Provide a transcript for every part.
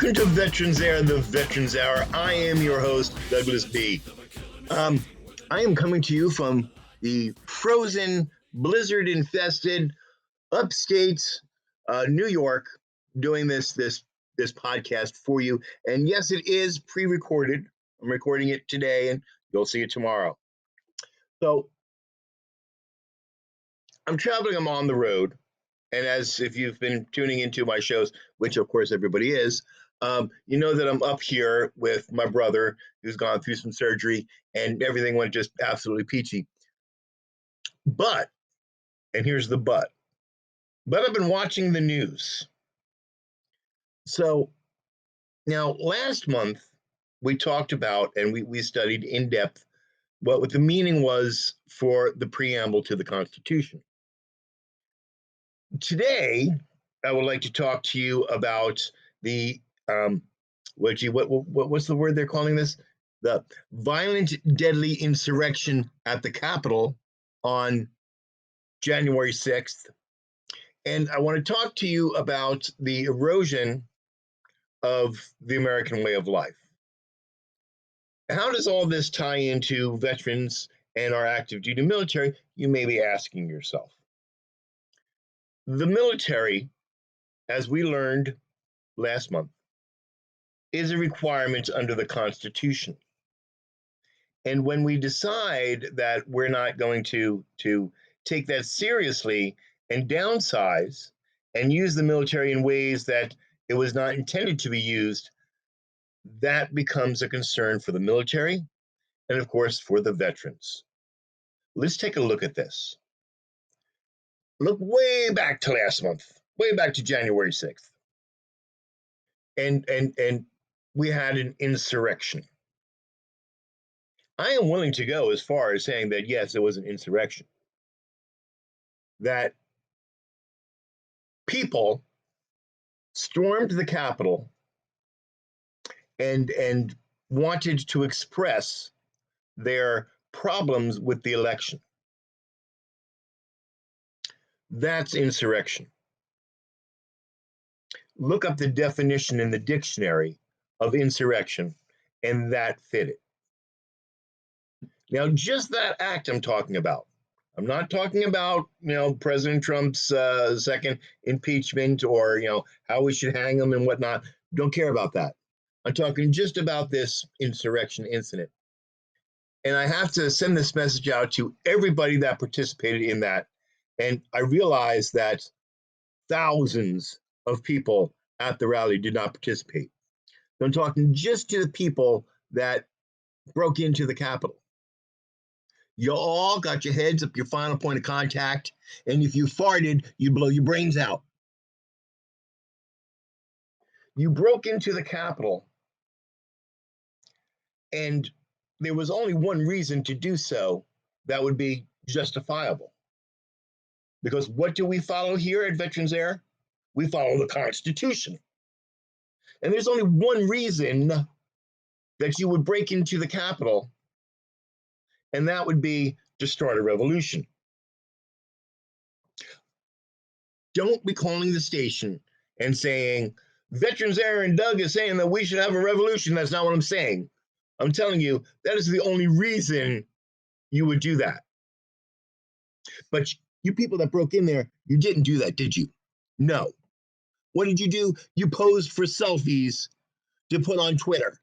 Welcome to Veterans Air, the Veterans Hour. I am your host, DouglasB. I am coming to you from the frozen, blizzard-infested upstate New York, doing this podcast for you. And yes, it is pre-recorded. I'm recording it today, and you'll see it tomorrow. So I'm traveling. I'm on the road. And as if you've been tuning into my shows, which of course everybody is, you know that I'm up here with my brother who's gone through some surgery and everything went just absolutely peachy. But, and here's the but I've been watching the news. So now last month we talked about and we studied in depth what the meaning was for the preamble to the Constitution. Today, I would like to talk to you about the what's the word they're calling this? The violent, deadly insurrection at the Capitol on January 6th. And I want to talk to you about the erosion of the American way of life. How does all this tie into veterans and our active duty military? You may be asking yourself. The military, as we learned last month, is a requirement under the Constitution. And when we decide that we're not going to take that seriously and downsize and use the military in ways that it was not intended to be used, that becomes a concern for the military and, of course, for the veterans. Let's take a look at this. Look way back to last month, way back to January 6th. And we had an insurrection. I am willing to go as far as saying that, yes, it was an insurrection. That people stormed the Capitol and wanted to express their problems with the election. That's insurrection. Look up the definition in the dictionary of insurrection, and that fit it. Now, just that act I'm talking about. I'm not talking about, President Trump's second impeachment or, how we should hang him and whatnot. Don't care about that. I'm talking just about this insurrection incident. And I have to send this message out to everybody that participated in that. And I realized that thousands of people at the rally did not participate. So I'm talking just to the people that broke into the Capitol. You all got your heads up your final point of contact, and if you farted, you blow your brains out. You broke into the Capitol, and there was only one reason to do so that would be justifiable. Because what do we follow here at Veterans Air? We follow the Constitution. And there's only one reason that you would break into the Capitol, and that would be to start a revolution. Don't be calling the station and saying, Veterans Air and Doug is saying that we should have a revolution. That's not what I'm saying. I'm telling you, that is the only reason you would do that. But you people that broke in there, you didn't do that, did you? No. What did you do? You posed for selfies to put on Twitter.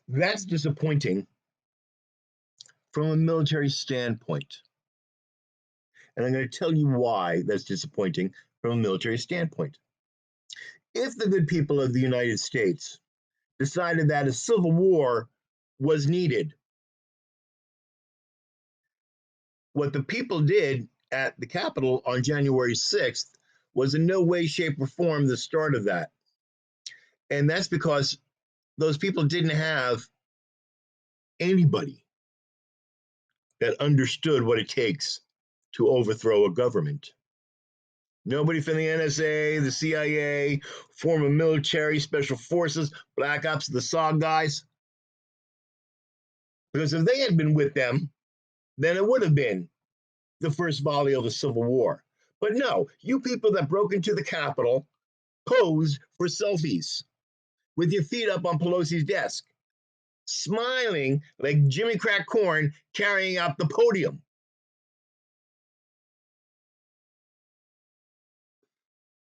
That's disappointing from a military standpoint. And I'm going to tell you why that's disappointing from a military standpoint. If the good people of the United States decided that a civil war was needed, what the people did at the Capitol on January 6th was in no way, shape, or form the start of that. And that's because those people didn't have anybody that understood what it takes to overthrow a government. Nobody from the NSA, the CIA, former military, special forces, black ops, the SOG guys. Because if they had been with them, then it would have been the first volley of the Civil War. But no, you people that broke into the Capitol posed for selfies with your feet up on Pelosi's desk, smiling like Jimmy Crack Corn carrying out the podium.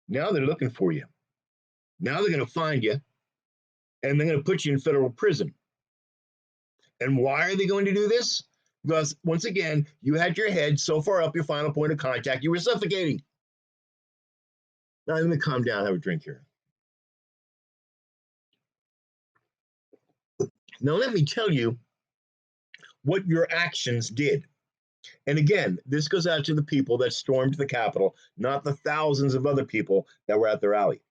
Now they're looking for you. Now they're going to find you, and they're going to put you in federal prison. And why are they going to do this? Because, once again, you had your head so far up your final point of contact, you were suffocating. Now, let me calm down, have a drink here. Now, let me tell you what your actions did. And again, this goes out to the people that stormed the Capitol, not the thousands of other people that were at the rally.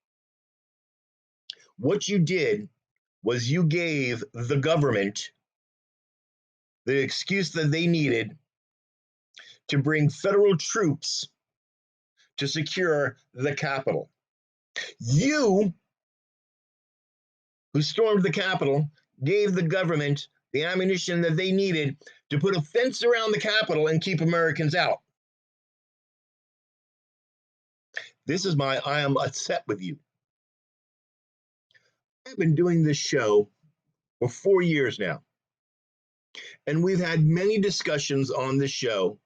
What you did was you gave the government the excuse that they needed to bring federal troops to secure the Capitol. You, who stormed the Capitol, gave the government the ammunition that they needed to put a fence around the Capitol and keep Americans out. This is why I am upset with you. I've been doing this show for 4 years now, and we've had many discussions on this show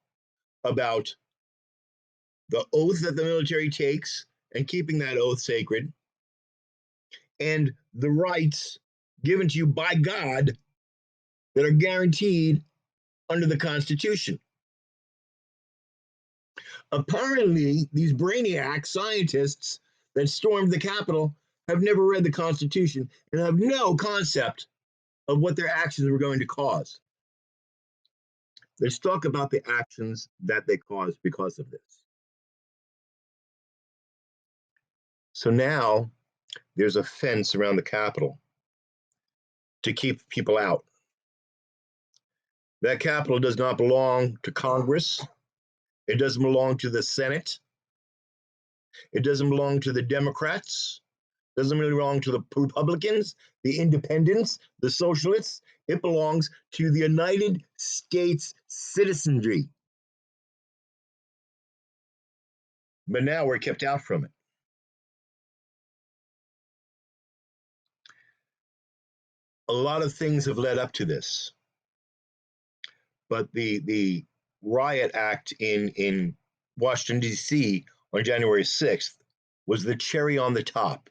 about the oath that the military takes and keeping that oath sacred, and the rights given to you by God that are guaranteed under the Constitution. Apparently, these brainiac scientists that stormed the Capitol have never read the Constitution and have no concept of what their actions were going to cause. Let's talk about the actions that they caused because of this. So now there's a fence around the Capitol to keep people out. That Capitol does not belong to Congress. It doesn't belong to the Senate. It doesn't belong to the Democrats. It doesn't really belong to the Republicans, the Independents, the Socialists. It belongs to the United States citizenry. But now we're kept out from it. A lot of things have led up to this. But the riot act in Washington, D.C. on January 6th was the cherry on the top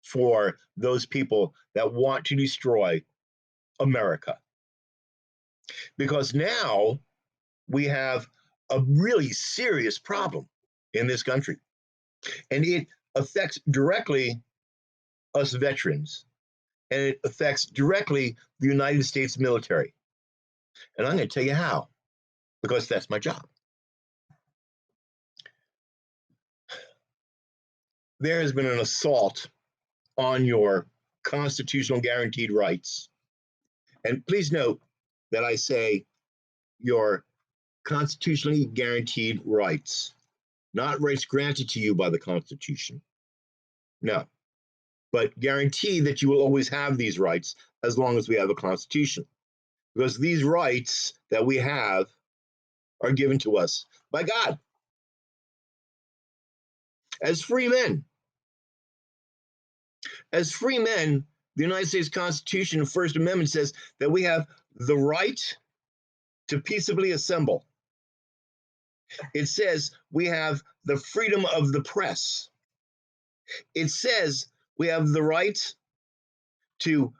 for those people that want to destroy America. Because now we have a really serious problem in this country. And it affects directly us veterans. And it affects directly the United States military. And I'm going to tell you how, because that's my job. There has been an assault on your constitutional guaranteed rights. And please note that I say your constitutionally guaranteed rights, not rights granted to you by the Constitution. No, but guarantee that you will always have these rights as long as we have a Constitution. Because these rights that we have are given to us by God as free men. As free men, the United States Constitution, First Amendment says that we have the right to peaceably assemble. It says we have the freedom of the press. It says we have the right to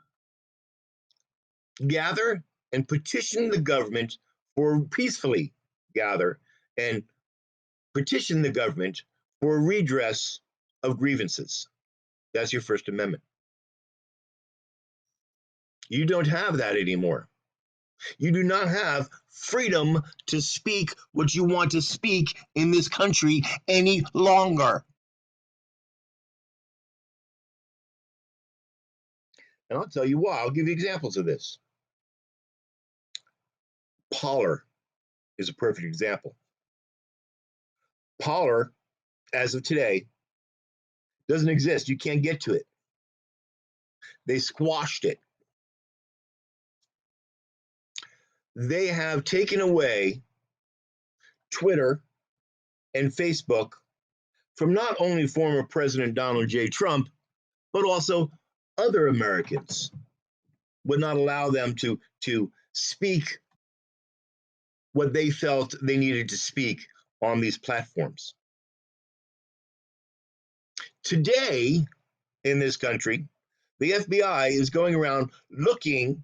gather and petition the government for peacefully gather and petition the government for redress of grievances. That's your First Amendment. You don't have that anymore. You do not have freedom to speak what you want to speak in this country any longer. And I'll tell you why. I'll give you examples of this. Parler is a perfect example. Parler, as of today, doesn't exist. You can't get to it. They squashed it. They have taken away Twitter and Facebook from not only former President Donald J. Trump, but also other Americans, would not allow them to speak what they felt they needed to speak on these platforms. Today, in this country, the FBI is going around looking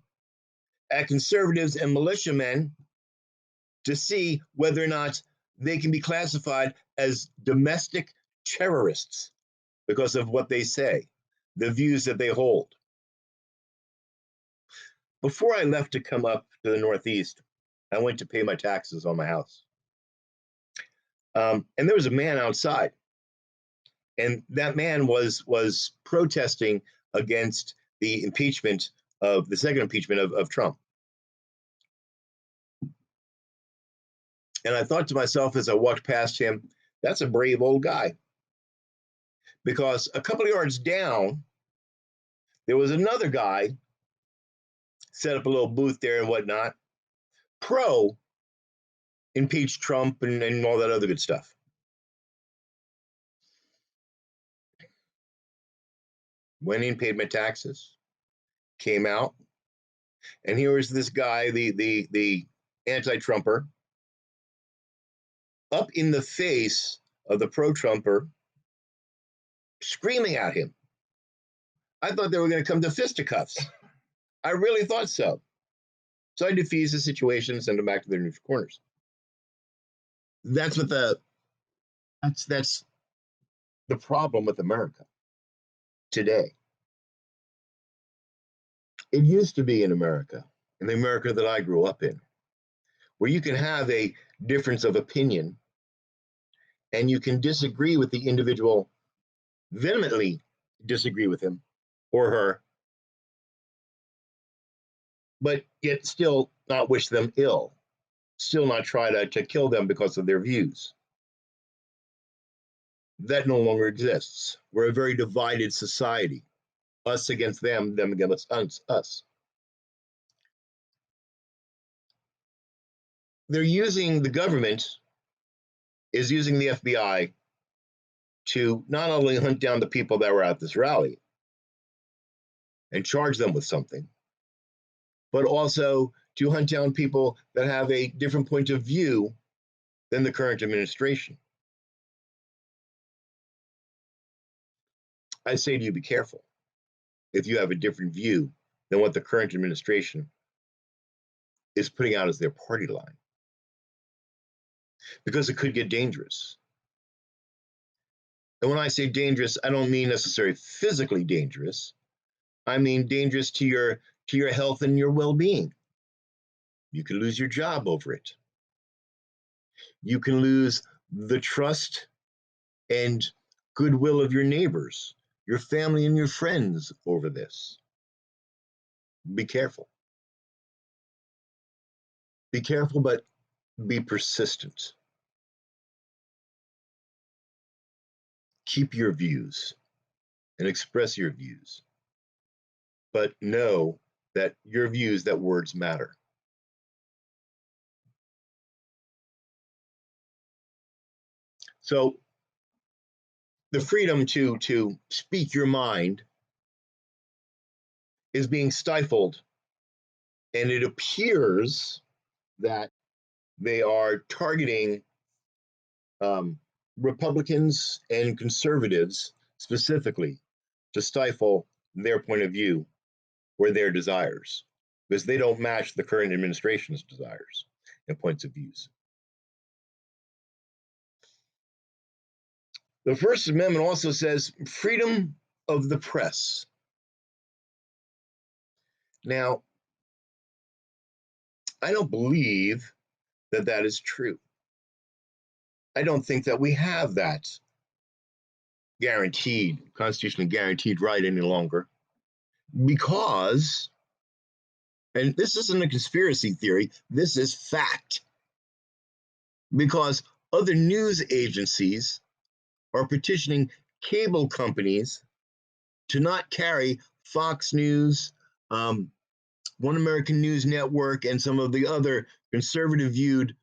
at conservatives and militiamen to see whether or not they can be classified as domestic terrorists because of what they say, the views that they hold. Before I left to come up to the Northeast, I went to pay my taxes on my house. And there was a man outside. And that man was protesting against the impeachment of the second impeachment of Trump. And I thought to myself as I walked past him, that's a brave old guy. Because a couple of yards down, there was another guy, set up a little booth there and whatnot, pro impeach Trump and all that other good stuff. Went in, paid my taxes, came out, and here was this guy, the anti-Trumper, up in the face of the pro-Trumper, screaming at him. I thought they were going to come to fisticuffs. I really thought so. So I defused the situation and sent them back to their neutral corners. That's the problem with America today. It used to be in America, in the America that I grew up in, where you can have a difference of opinion and you can disagree with the individual, vehemently disagree with him or her, but yet still not wish them ill, still not try to kill them because of their views. That no longer exists. We're a very divided society. Us against them, them against us. They're using, the government is using the FBI to not only hunt down the people that were at this rally and charge them with something, but also to hunt down people that have a different point of view than the current administration. I say to you, be careful if you have a different view than what the current administration is putting out as their party line, because it could get dangerous. And when I say dangerous, I don't mean necessarily physically dangerous. I mean dangerous to your health and your well-being. You can lose your job over it. You can lose the trust and goodwill of your neighbors, your family, and your friends over this. Be careful. Be careful, but be persistent. Keep your views and express your views, but know that your views, that words matter. So the freedom to speak your mind is being stifled, and it appears that they are targeting Republicans and conservatives specifically to stifle their point of view or their desires, because they don't match the current administration's desires and points of views. The First Amendment also says freedom of the press. Now, I don't believe that that is true. I don't think that we have that guaranteed, constitutionally guaranteed right any longer, because, and this isn't a conspiracy theory, this is fact, because other news agencies are petitioning cable companies to not carry Fox News, One American News Network, and some of the other conservative viewed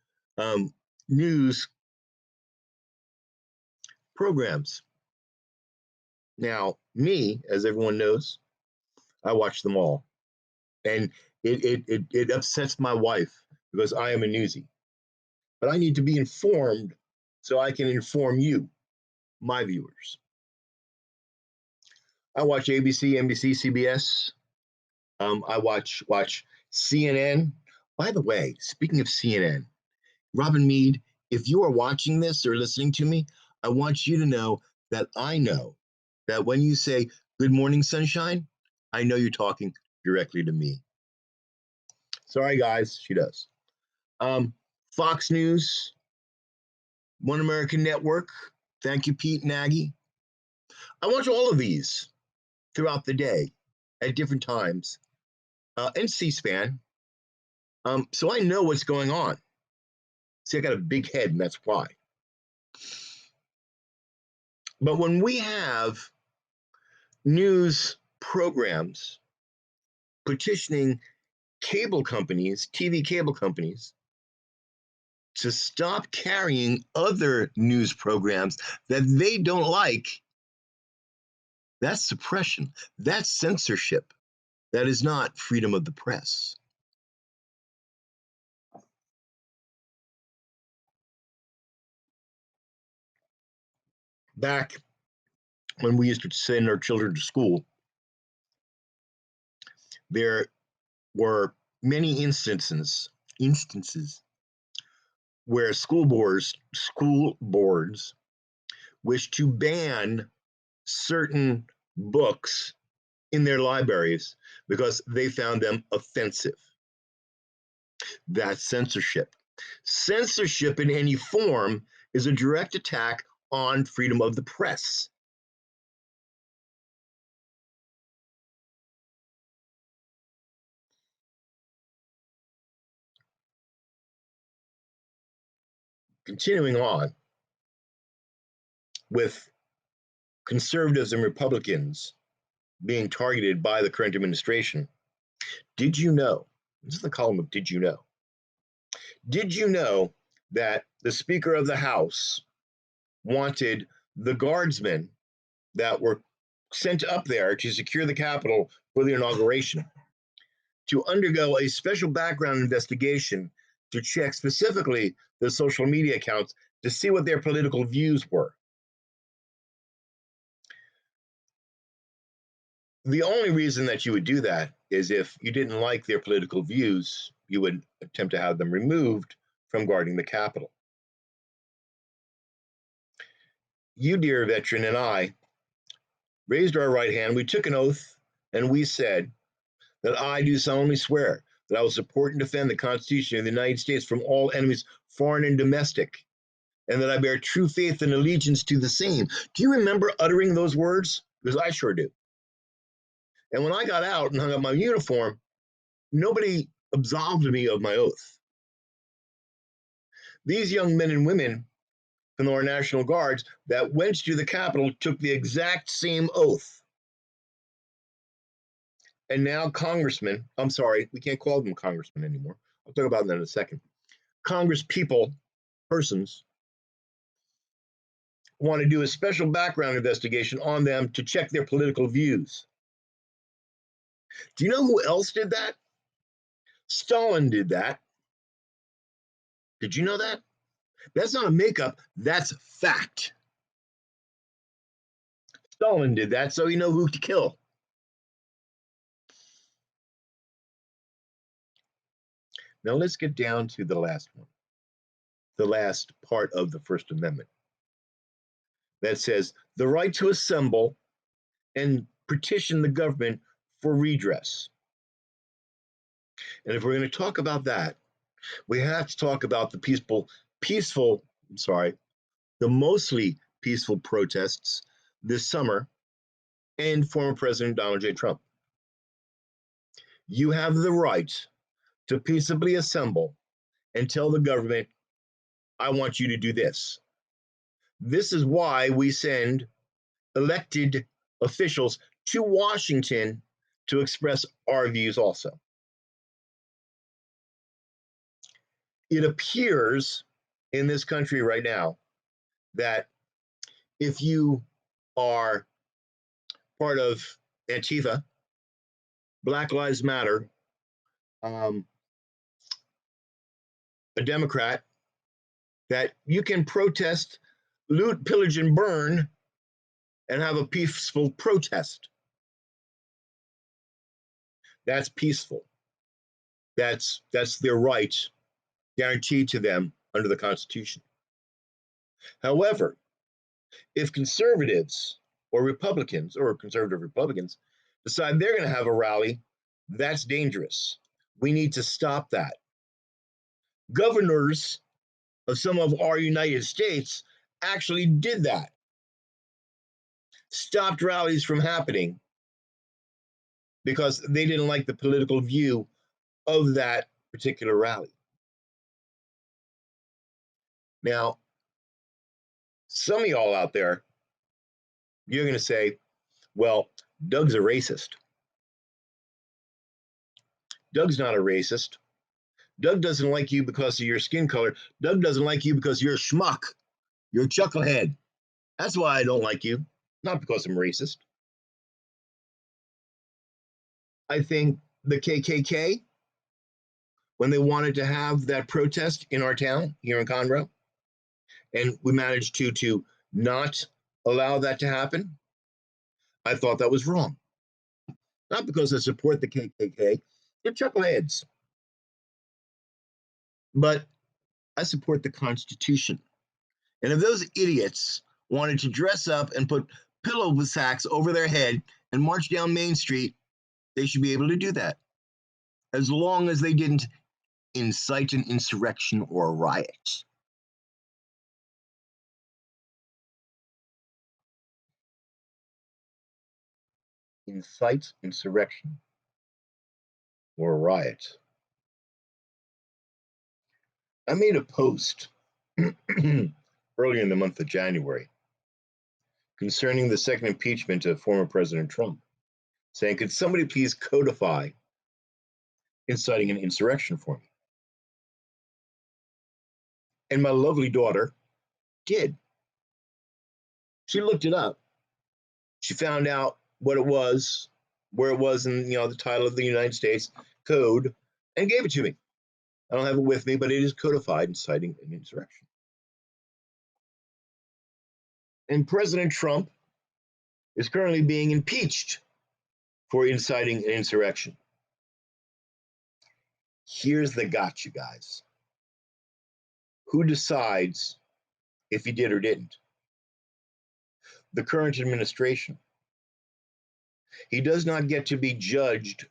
news programs. Now, me, as everyone knows, I watch them all. And it upsets my wife because I am a newsie. But I need to be informed so I can inform you, my viewers. I watch ABC, NBC, CBS. I watch CNN. By the way, speaking of CNN, Robin Mead, if you are watching this or listening to me, I want you to know that when you say "Good morning, sunshine," I know you're talking directly to me. Sorry, guys, she does. Fox News, One American Network. Thank you, Pete and Aggie. I watch all of these throughout the day at different times, and C-SPAN. So I know what's going on. See, I got a big head, and that's why. But when we have news programs petitioning cable companies, TV cable companies, to stop carrying other news programs that they don't like, that's suppression. That's censorship. That is not freedom of the press. Back when we used to send our children to school, there were many instances where school boards wished to ban certain books in their libraries because they found them offensive. That's censorship. Censorship in any form is a direct attack on freedom of the press. Continuing on with conservatives and Republicans being targeted by the current administration, did you know? This is the column of Did You Know? Did you know that the Speaker of the House wanted the guardsmen that were sent up there to secure the Capitol for the inauguration to undergo a special background investigation to check specifically the social media accounts to see what their political views were? The only reason that you would do that is if you didn't like their political views, you would attempt to have them removed from guarding the Capitol. You, dear veteran, and I raised our right hand, we took an oath, and we said that I do solemnly swear that I will support and defend the Constitution of the United States from all enemies, foreign and domestic, and that I bear true faith and allegiance to the same. Do you remember uttering those words? Because I sure do. And when I got out and hung up my uniform, nobody absolved me of my oath. These young men and women from our National Guards that went to the Capitol took the exact same oath. And now congressmen, I'm sorry, we can't call them congressmen anymore. I'll talk about that in a second. Congress people, persons, want to do a special background investigation on them to check their political views. Do you know who else did that? Stalin did that. Did you know that? That's not a makeup, that's fact. Stalin did that, so you know who to kill. Now let's get down to the last one, the last part of the First Amendment that says the right to assemble and petition the government for redress. And if we're going to talk about that, we have to talk about the the mostly peaceful protests this summer and former President Donald J. Trump. You have the right to peaceably assemble and tell the government, I want you to do this. This is why we send elected officials to Washington to express our views also. It appears in this country right now that if you are part of Antifa, Black Lives Matter, a Democrat, that you can protest, loot, pillage, and burn and have a peaceful protest. That's peaceful. That's their right guaranteed to them under the Constitution. However, if conservatives or Republicans or conservative Republicans decide they're going to have a rally, that's dangerous. We need to stop that. Governors of some of our United States actually did that, stopped rallies from happening because they didn't like the political view of that particular rally. Now, some of y'all out there, you're going to say, well, Doug's a racist. Doug's not a racist. Doug doesn't like you because of your skin color. Doug doesn't like you because you're a schmuck. You're a chucklehead. That's why I don't like you, not because I'm racist. I think the KKK, when they wanted to have that protest in our town here in Conroe, and we managed to not allow that to happen, I thought that was wrong. Not because I support the KKK, they're chuckleheads. But I support the Constitution. And if those idiots wanted to dress up and put pillow sacks over their head and march down Main Street, they should be able to do that, as long as they didn't incite an insurrection or a riot. Incite insurrection or a riot. I made a post earlier in the month of January concerning the second impeachment of former President Trump, saying, could somebody please codify inciting an insurrection for me? And my lovely daughter did. She looked it up. She found out what it was, where it was in the title of the United States Code, and gave it to me. I don't have it with me, but it is codified, inciting an insurrection. And President Trump is currently being impeached for inciting an insurrection. Here's the gotcha, guys. Who decides if he did or didn't? The current administration. He does not get to be judged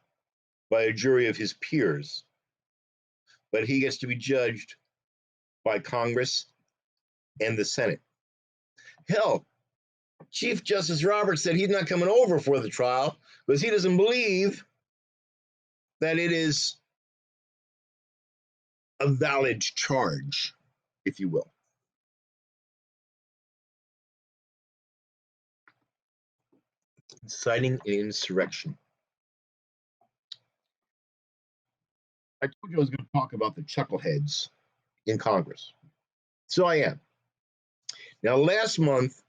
by a jury of his peers, but he gets to be judged by Congress and the Senate. Hell, Chief Justice Roberts said he's not coming over for the trial because he doesn't believe that it is a valid charge, if you will. Inciting an insurrection. I told you I was going to talk about the chuckleheads in Congress. So I am. Now, last month,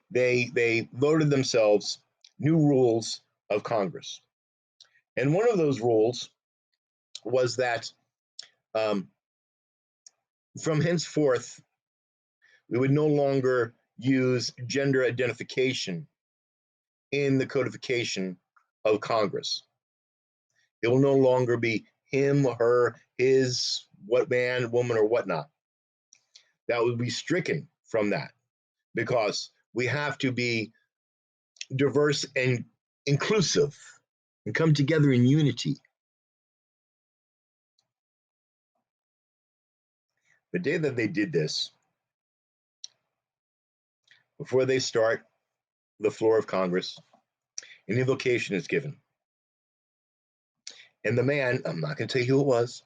they voted themselves new rules of Congress. And one of those rules was that from henceforth, we would no longer use gender identification in the codification of Congress. It will no longer be him, her, his, what man, woman, or whatnot. That would be stricken from that because we have to be diverse and inclusive and come together in unity. The day that they did this, before they start the floor of Congress, an invocation is given. And the man, I'm not going to tell you who it was,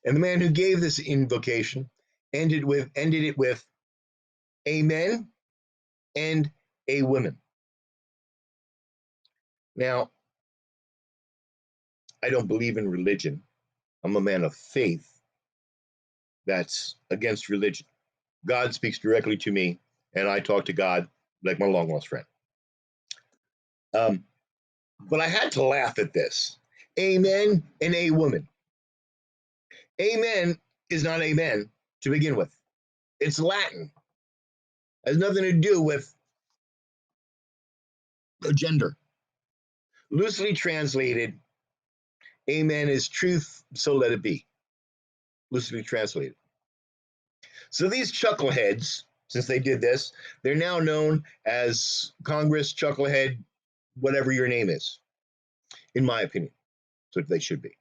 and the man who gave this invocation ended it with amen and a woman. Now, I don't believe in religion. I'm a man of faith that's against religion. God speaks directly to me and I talk to God like my long lost friend. But I had to laugh at this. Amen and a woman. Amen is not amen to begin with. It's Latin. It has nothing to do with gender. Loosely translated, amen is truth, so let it be. Loosely translated. So these chuckleheads, since they did this, they're now known as Congress chucklehead, whatever your name is, in my opinion. So they should be,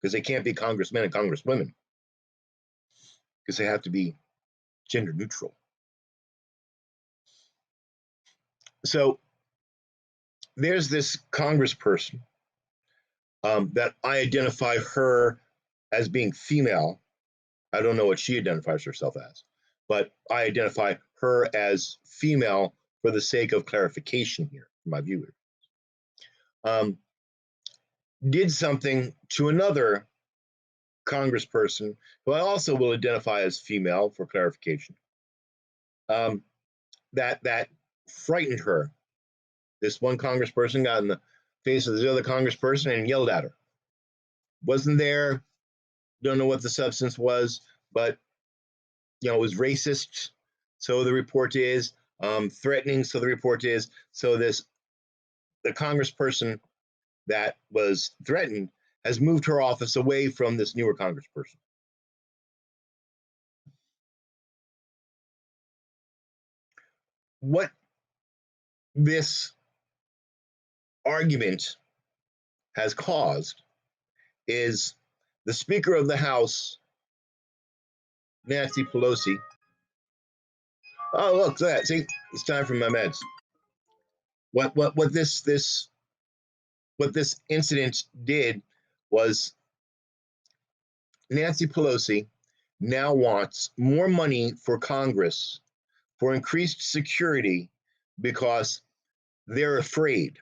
because they can't be congressmen and congresswomen, because they have to be gender neutral. So there's this congressperson that I identify her as being female. I don't know what she identifies herself as, but I identify her as female for the sake of clarification here for my viewers. Did something to another congressperson who I also will identify as female for clarification, that frightened her. This one congressperson got in the face of the other congressperson and yelled at her. Wasn't there, don't know what the substance was, but it was racist, so the report is, threatening, so the report is. So the congressperson that was threatened has moved her office away from this newer congressperson. What this argument has caused is the Speaker of the House, Nancy Pelosi. Oh, look, that. See, it's time for my meds. What this incident did was Nancy Pelosi now wants more money for Congress for increased security because they're afraid.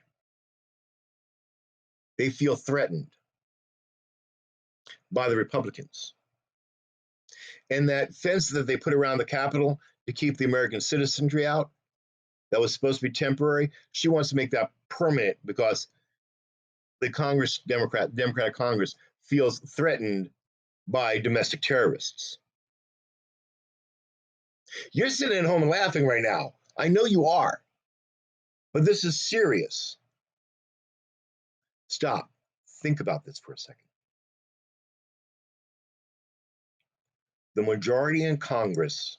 They feel threatened by the Republicans. And that fence that they put around the Capitol to keep the American citizenry out, that was supposed to be temporary, she wants to make that permanent because the Democratic Congress feels threatened by domestic terrorists. You're sitting at home and laughing right now. I know you are, but this is serious. Stop. Think about this for a second. The majority in Congress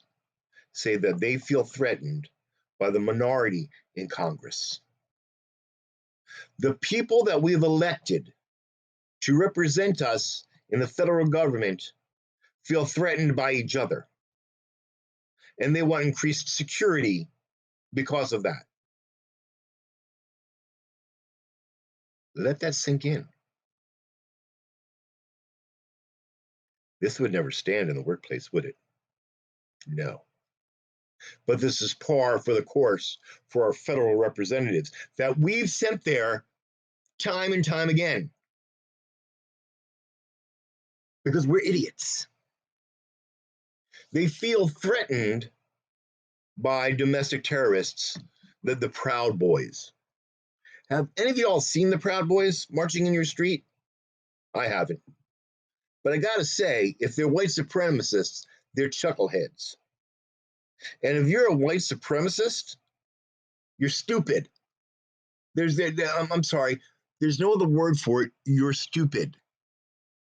say that they feel threatened by the minority in Congress. The people that we've elected to represent us in the federal government feel threatened by each other. And they want increased security because of that. Let that sink in. This would never stand in the workplace, would it? No. But this is par for the course for our federal representatives that we've sent there time and time again. Because we're idiots. They feel threatened by domestic terrorists, the Proud Boys. Have any of you all seen the Proud Boys marching in your street? I haven't. But I gotta say, if they're white supremacists, they're chuckleheads. And if you're a white supremacist, you're stupid. I'm sorry, there's no other word for it. You're stupid.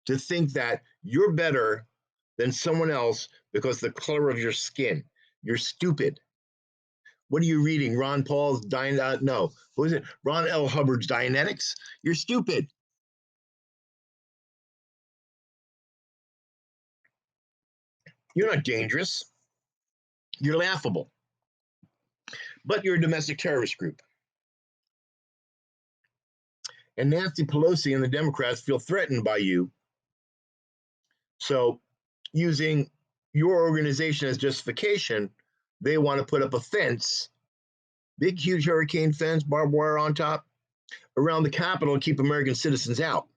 To think that you're better than someone else because of the color of your skin. You're stupid. What are you reading? Ron Paul's no. What is it? Ron L. Hubbard's Dianetics? You're stupid. You're not dangerous. You're laughable. But you're a domestic terrorist group. And Nancy Pelosi and the Democrats feel threatened by you. So, using your organization as justification, they want to put up a fence, big, huge hurricane fence, barbed wire on top, around the Capitol to keep American citizens out.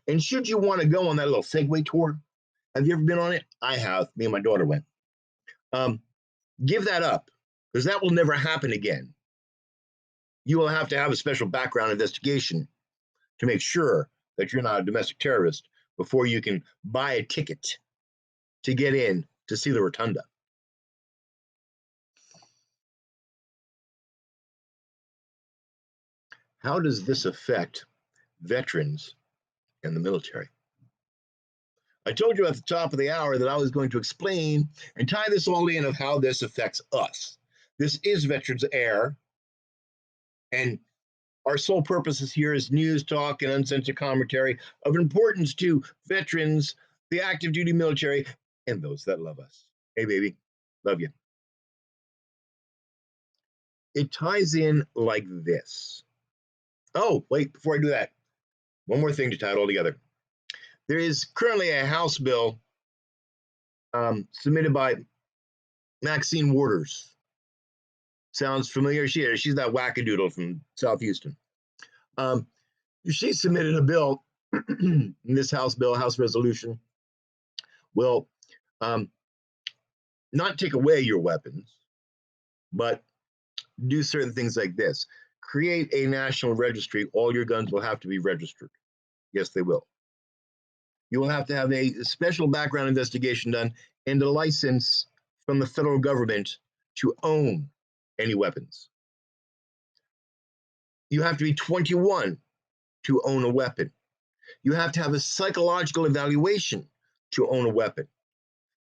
And should you want to go on that little Segway tour, have you ever been on it? I have. Me and my daughter went. Give that up because that will never happen again. You will have to have a special background investigation to make sure that you're not a domestic terrorist before you can buy a ticket to get in to see the rotunda. How does this affect veterans and the military? I told you at the top of the hour that I was going to explain and tie this all in of how this affects us. This is Veterans Air, and our sole purpose here is news, talk, and uncensored commentary of importance to veterans, the active duty military, and those that love us. Hey, baby, love you. It ties in like this. Oh, wait, before I do that, one more thing to tie it all together. There is currently a House bill submitted by Maxine Waters. Sounds familiar? She's that wackadoodle from South Houston. She submitted a bill, in this House bill, House resolution, will not take away your weapons, but do certain things like this. Create a national registry. All your guns will have to be registered. Yes, they will. You will have to have a special background investigation done and a license from the federal government to own any weapons. You have to be 21 to own a weapon. You have to have a psychological evaluation to own a weapon.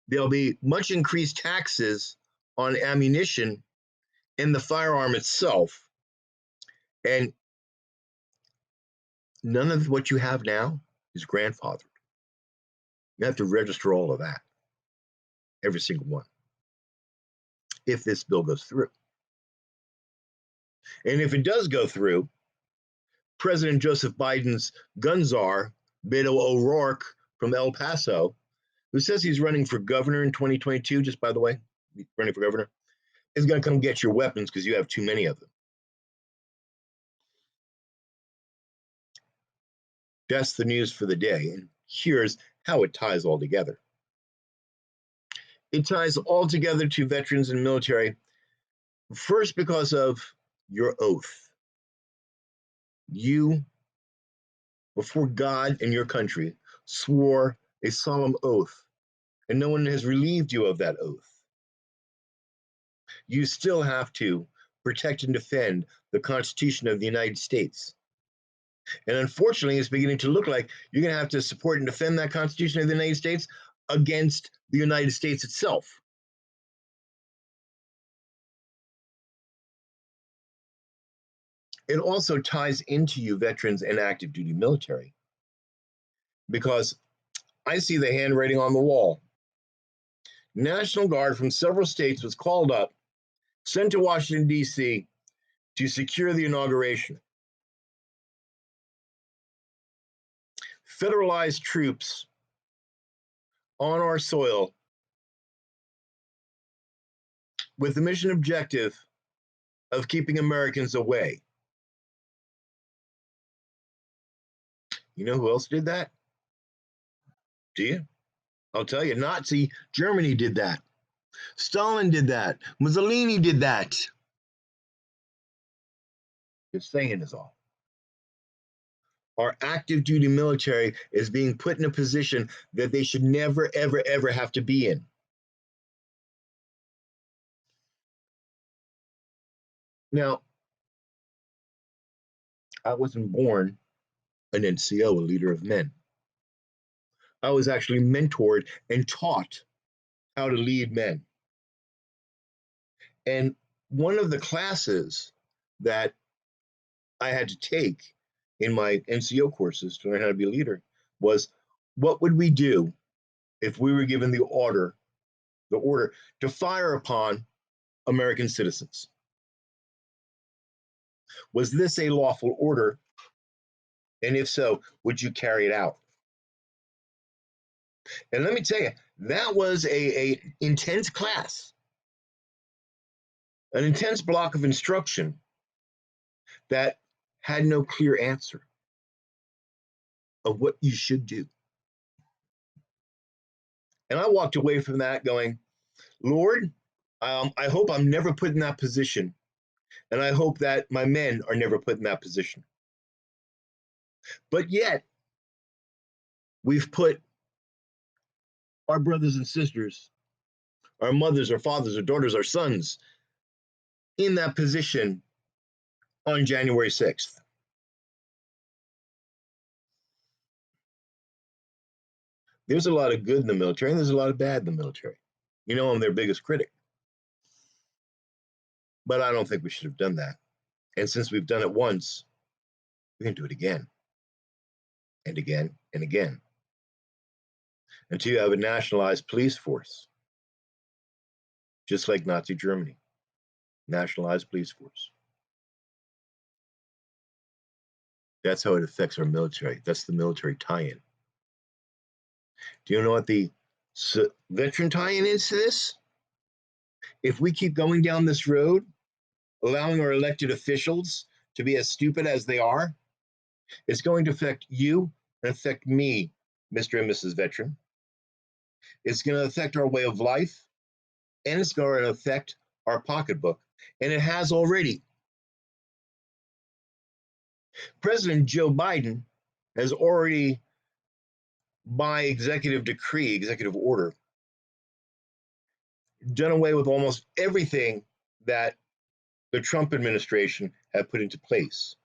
There'll be much increased taxes on ammunition and the firearm itself. And none of what you have now is grandfathered. You have to register all of that, every single one, if this bill goes through. And if it does go through, President Joseph Biden's gun czar, Beto O'Rourke from El Paso, who says he's running for governor in 2022, just by the way, running for governor, is going to come get your weapons because you have too many of them. That's the news for the day. And here's how it ties all together. It ties all together to veterans and military, first because of your oath. You, before God and your country, swore a solemn oath, and no one has relieved you of that oath. You still have to protect and defend the Constitution of the United States. And unfortunately, it's beginning to look like you're going to have to support and defend that Constitution of the United States against the United States itself. It also ties into you veterans and active duty military, because I see the handwriting on the wall. National Guard from several states was called up, sent to Washington, D.C. to secure the inauguration. Federalized troops on our soil with the mission objective of keeping Americans away. You know who else did that? Do you? I'll tell you, Nazi Germany did that. Stalin did that. Mussolini did that. Just saying is all. Our active duty military is being put in a position that they should never, ever, ever have to be in. Now, I wasn't born an NCO, a leader of men. I was actually mentored and taught how to lead men. And one of the classes that I had to take in my NCO courses to learn how to be a leader was, what would we do if we were given the order to fire upon American citizens? Was this a lawful order? And if so, would you carry it out? And let me tell you, that was a intense class, an intense block of instruction that had no clear answer of what you should do. And I walked away from that going, Lord, I hope I'm never put in that position, and I hope that my men are never put in that position. But yet, we've put our brothers and sisters, our mothers, our fathers, our daughters, our sons in that position on January 6th. There's a lot of good in the military, and there's a lot of bad in the military. You know, I'm their biggest critic. But I don't think we should have done that. And since we've done it once, we can do it again and again and again until you have a nationalized police force, just like Nazi Germany, nationalized police force. That's how it affects our military. That's the military tie-in. Do you know what the veteran tie-in is to this? If we keep going down this road, allowing our elected officials to be as stupid as they are, it's going to affect you and affect me, Mr. and Mrs. Veteran. It's going to affect our way of life, and it's going to affect our pocketbook, and it has already. President Joe Biden has already, by executive decree, executive order, done away with almost everything that the Trump administration had put into place.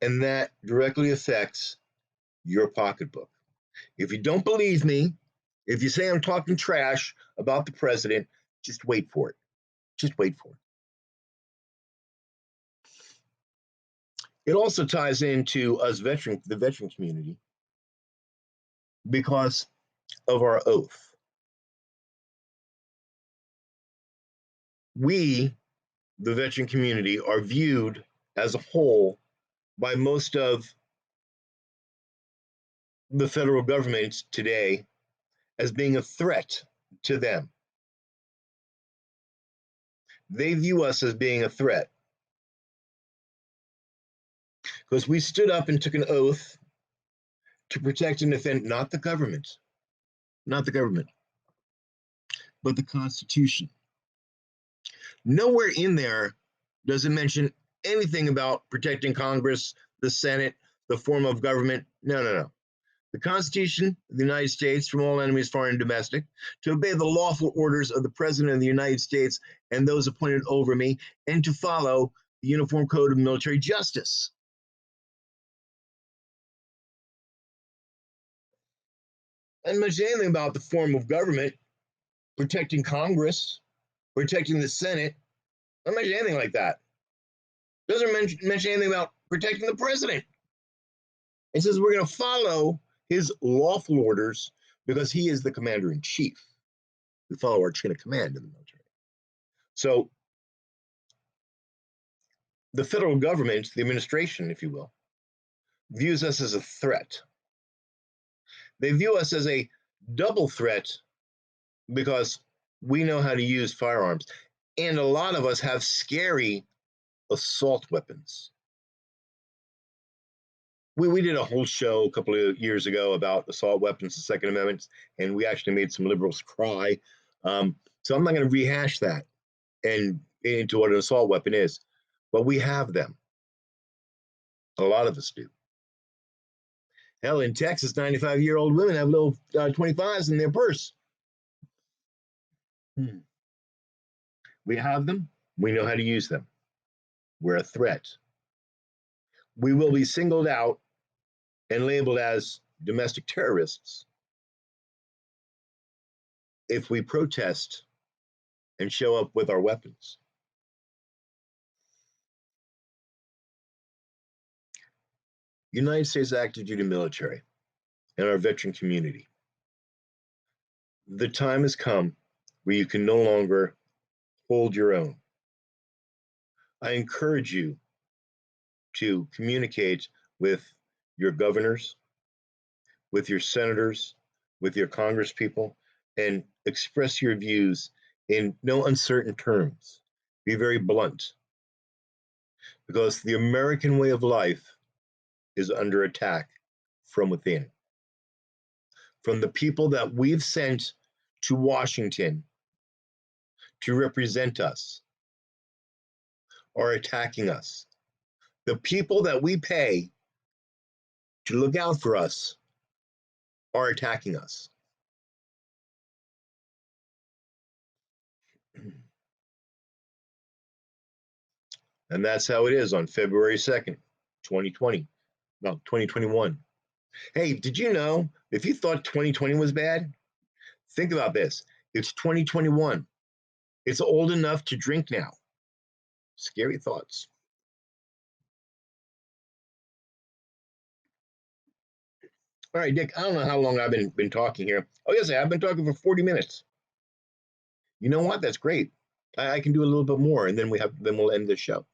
And that directly affects your pocketbook. If you don't believe me, if you say I'm talking trash about the president, just wait for it. Just wait for it. It also ties into us the veteran community, because of our oath. We, the veteran community, are viewed as a whole by most of the federal government today as being a threat to them. They view us as being a threat because we stood up and took an oath to protect and defend not the government, but the Constitution. Nowhere in there does it mention anything about protecting Congress, the Senate, the form of government. No. The Constitution of the United States from all enemies, foreign and domestic, to obey the lawful orders of the President of the United States and those appointed over me, and to follow the Uniform Code of Military Justice. I didn't mention anything about the form of government, protecting Congress, protecting the Senate. I don't mention anything like that. It doesn't mention anything about protecting the president. It says we're going to follow his lawful orders because he is the commander in chief. We follow our chain of command in the military. So the federal government, the administration, if you will, views us as a threat. They view us as a double threat because we know how to use firearms. And a lot of us have scary assault weapons. We did a whole show a couple of years ago about assault weapons and Second Amendments, and we actually made some liberals cry. So I'm not going to rehash that and into what an assault weapon is, but we have them. A lot of us do. Hell, in Texas, 95-year-old women have little 25s in their purse. We have them. We know how to use them. We're a threat. We will be singled out and labeled as domestic terrorists if we protest and show up with our weapons. United States active duty military and our veteran community. The time has come where you can no longer hold your own. I encourage you to communicate with your governors, with your senators, with your congresspeople, and express your views in no uncertain terms. Be very blunt, because the American way of life is under attack from within. From the people that we've sent to Washington to represent us are attacking us. The people that we pay to look out for us are attacking us. And that's how it is on February 2nd, 2020. No, 2021. Hey, did you know if you thought 2020 was bad, think about this. It's 2021. It's old enough to drink now. Scary thoughts. All right, Dick, I don't know how long I've been talking here. Oh, yes, I've been talking for 40 minutes. You know what? That's great. I can do a little bit more, and then we'll end the show.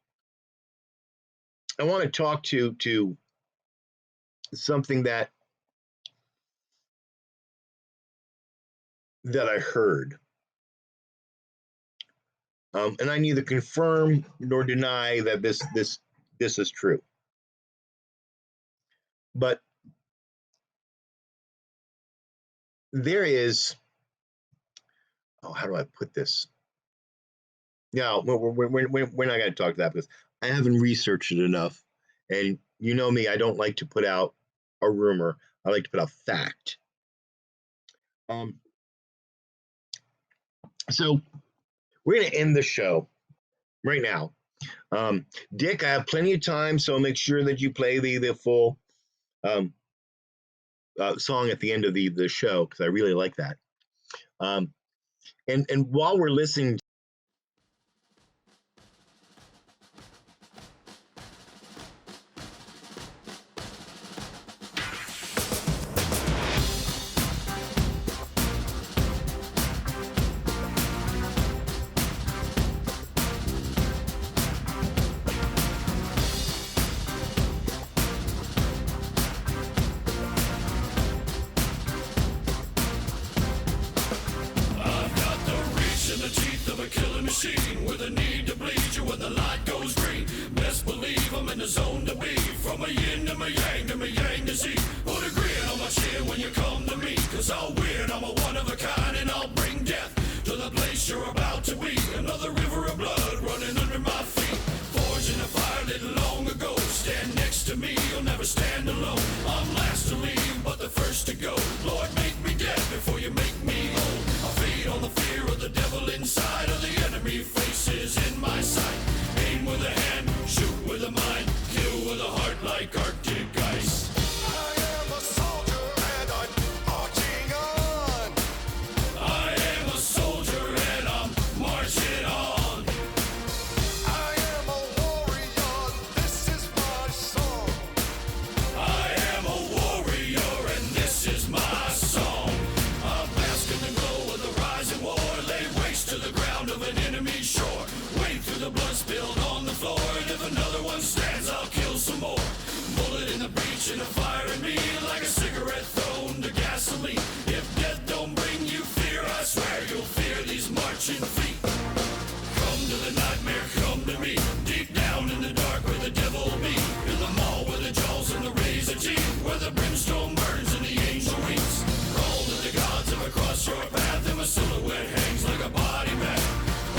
I want to talk to something that I heard. And I neither confirm nor deny that this is true. But there is, how do I put this? No, we're not going to talk to that because I haven't researched it enough. And you know me, I don't like to put out a rumor. I like to put out fact. So we're going to end the show right now. Dick, I have plenty of time, so make sure that you play the full song at the end of the show, because I really like that. And while we're listening, with a need to bleed you when the light goes green. Best believe I'm in the zone to be. From a yin to my yang to Z. Put a grin on my chin when you come to me, cause I'll win, I'm a one of a kind, and I'll bring death to the place you're about to be. Another river of blood running under my feet. Forged in a fire lit long ago. Stand next to me, you'll never stand alone. I'm last to leave, but the first to go. Lord, make me dead before you make me whole. I feed on the fear of the devil inside of the enemy faces in my sight. Aim with a hand, shoot with a mind, kill with a heart like Arctic ice. I am a soldier and I'm marching on. I am a soldier and I'm marching on. I am a warrior, this is my song. I am a warrior and this is my song. I'm basking the glow of the rising war. Lay waste to the ground of an enemy shore. Wade through the blood spilled on the floor. And if another one stands, I'll kill some more. Bullet in the breach and a fire in me, like a cigarette thrown to gasoline. If death don't bring you fear, I swear you'll fear these marching feet. Come to the nightmare, come to me. Deep down in the dark where the devil be. In the mall where the jaws and the razor teeth, where the brimstone burns and the angel weeps. Crawl to the gods if I cross your path, and my silhouette hangs like a body bag.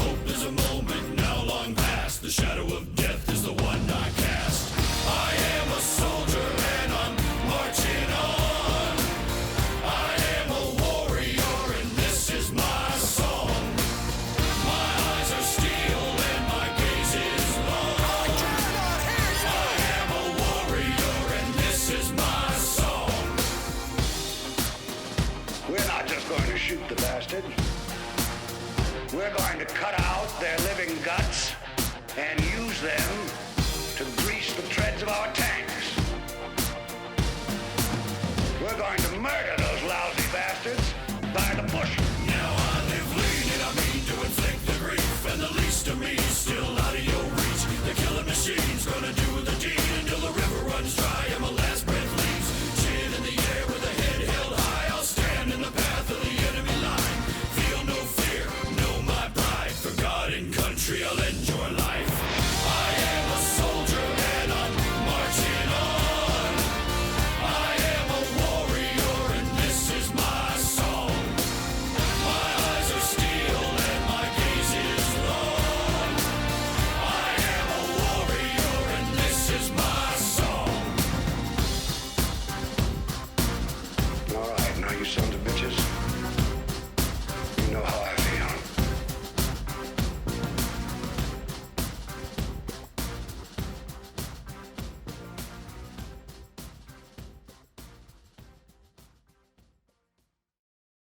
Hope is a moment now long past. The shadow of death is the one I cast. I am a soldier and I'm marching on. I am a warrior and this is my song. My eyes are steel and my gaze is long. I cannot hear you. I am a warrior and this is my song. We're not just going to shoot the bastard. We're going to cut out their living guts and use them to grease the treads of our tanks.